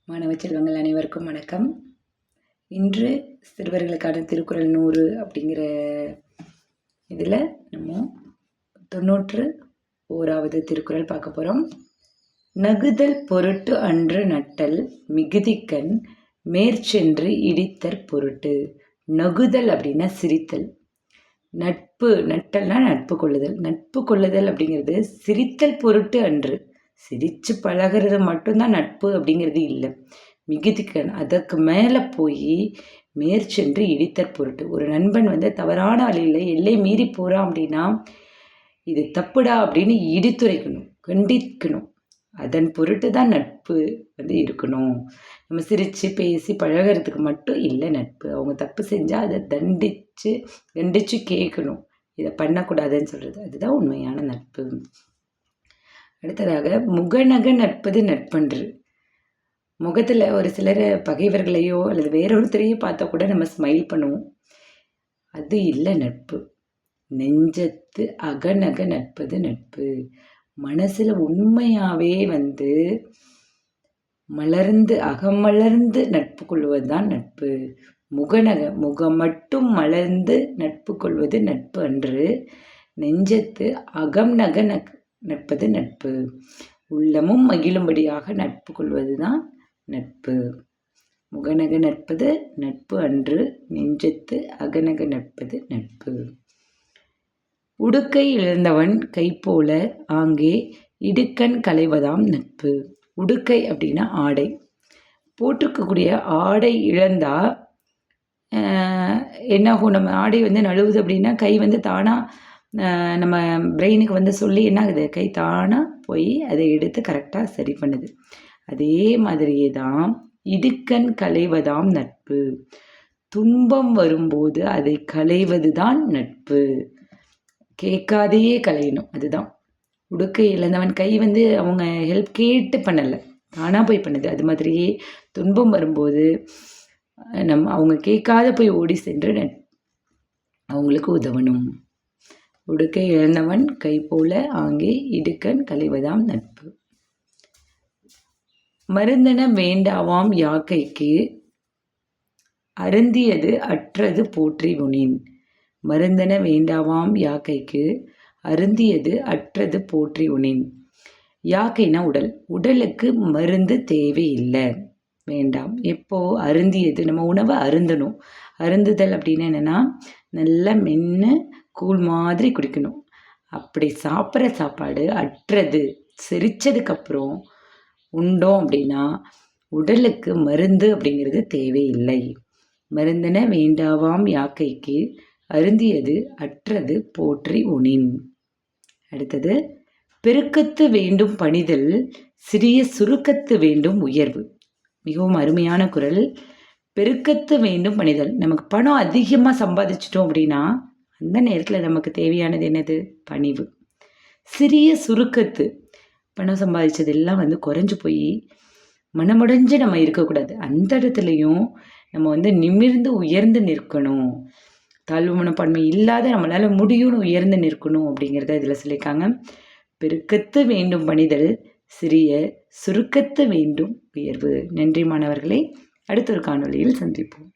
மாணவ செல்வங்கள் அனைவருக்கும் வணக்கம். இன்று சிறுவர்களுக்கான திருக்குறள் 100 அப்படிங்கிற இதில் நம்ம 91வது திருக்குறள் பார்க்க போகிறோம். நகுதல் பொருட்டு அன்று நட்டல் மிகுதிக்கண் மேற்சென்று இடித்தற் பொருட்டு. நகுதல் அப்படின்னா சிரித்தல், நட்பு நட்டல்னா நட்பு கொள்ளுதல். நட்பு கொள்ளுதல் அப்படிங்கிறது சிரித்தல் பொருட்டு அன்று. சிரித்து பழகிறது மட்டும்தான் நட்பு அப்படிங்கிறது இல்லை. மிகுதிக்கண் அதற்கு மேலே போய் மேற்சென்று இடித்தற் பொருட்டு. ஒரு நண்பன் தவறான வழியில் எல்லை மீறி போகிறான் அப்படின்னா இது தப்புடா அப்படின்னு இடித்துரைக்கணும், கண்டிக்கணும். அதன் பொருட்டு தான் நட்பு இருக்கணும். நம்ம சிரித்து பேசி பழகிறதுக்கு மட்டும் இல்லை நட்பு. அவங்க தப்பு செஞ்சால் அதை கண்டித்து கேட்கணும், இதை பண்ணக்கூடாதுன்னு சொல்கிறது. அதுதான் உண்மையான நட்பு. அடுத்ததாக முகநக நட்பது நட்பன்று. முகத்தில் ஒரு சிலர் பகைவர்களையோ அல்லது வேறொருத்தரையோ பார்த்தா கூட நம்ம ஸ்மைல் பண்ணுவோம். அது இல்லை நட்பு. நெஞ்சத்து அகநக நட்பது நட்பு. மனசில் உண்மையாகவே மலர்ந்து அகமலர்ந்து நட்பு கொள்வது தான் நட்பு. முகம் மட்டும் மலர்ந்து நட்பு கொள்வது நட்பு அன்று. நெஞ்சத்து அகம் நக நட்பது நட்பு. உள்ளமும் மகிழும்படியாக நட்பு கொள்வது தான் நட்பு. முகநக நட்பது நட்பு அன்று. நெஞ்சத்து அகநக நட்பது நட்பு. உடுக்கை இழந்தவன் கைப்போல ஆங்கே இடுக்கண் களைவதாம் நட்பு. உடுக்கை அப்படின்னா ஆடை. போட்டிருக்கக்கூடிய ஆடை இழந்தா என்னாகும்? நம்ம ஆடை நழுவுது அப்படின்னா கை தானாக நம்ம பிரெயினுக்கு சொல்லி என்ன ஆகுது? கை தானாக போய் அதை எடுத்து கரெக்டாக சரி பண்ணுது. அதே மாதிரியே தான் இடுக்கண் களைவதாம் நட்பு. துன்பம் வரும்போது அதை களைவது தான் நட்பு. கேட்காதையே களையணும், அதுதான். உடுக்கை இழந்தவன் கை அவங்க ஹெல்ப் கேட்டு பண்ணலை, தானாக போய் பண்ணுது. அது மாதிரியே துன்பம் வரும்போது அவங்க கேட்காத போய் ஓடி சென்று அவங்களுக்கு உதவணும். உடுக்கை இழந்தவன் கை போல ஆங்கே இடுக்கண் களைவதாம் நட்பு. மருந்தன வேண்டாவாம் யாக்கைக்கு அருந்தியது அற்றது போற்றி உனின். மருந்தன வேண்டாவாம் யாக்கைக்கு அருந்தியது அற்றது போற்றி உனின். யாக்கைனா உடல். உடலுக்கு மருந்து தேவையில்லை, வேண்டாம். எப்போ அருந்தியது, நம்ம உணவை அருந்தணும். அருந்துதல் அப்படின்னு என்னென்னா நல்லா மென்று கூழ் மாதிரி குடிக்கணும். அப்படி சாப்பிட்ற சாப்பாடு அற்றது, செரிச்சதுக்கப்புறம் உண்டோம் அப்படின்னா உடலுக்கு மருந்து அப்படிங்கிறது தேவையில்லை. மருந்தன வேண்டாவாம் யாக்கைக்கு அருந்தியது அற்றது போற்றி உனின். அடுத்தது, பெருக்கத்து வேண்டும் பணிதல் சிறிய சுருக்கத்து வேண்டும் உயர்வு. மிகவும் அருமையான குறள். பெருக்கத்து வேண்டும் பணிதல். நமக்கு பணம் அதிகமாக சம்பாதிச்சிட்டோம் அப்படின்னா அந்த நேரத்தில் நமக்கு தேவையானது என்னது? பணிவு. சிறிய சுருக்கத்து, பணம் சம்பாதிச்சதெல்லாம் குறைஞ்சி போய் மனமுடைஞ்சு நம்ம இருக்கக்கூடாது. அந்த இடத்துலையும் நம்ம நிமிர்ந்து உயர்ந்து நிற்கணும். தாழ்வு மனப்பான்மை இல்லாத நம்மளால் முடியும்னு உயர்ந்து நிற்கணும் அப்படிங்கிறத இதில் சொல்லியிருக்காங்க. பெருக்கத்து வேண்டும் பணிதல் சிறிய சுருக்கத்து வேண்டும் உயர்வு. நன்றி மாணவர்களே. அடுத்த ஒரு காணொளியில் சந்திப்போம்.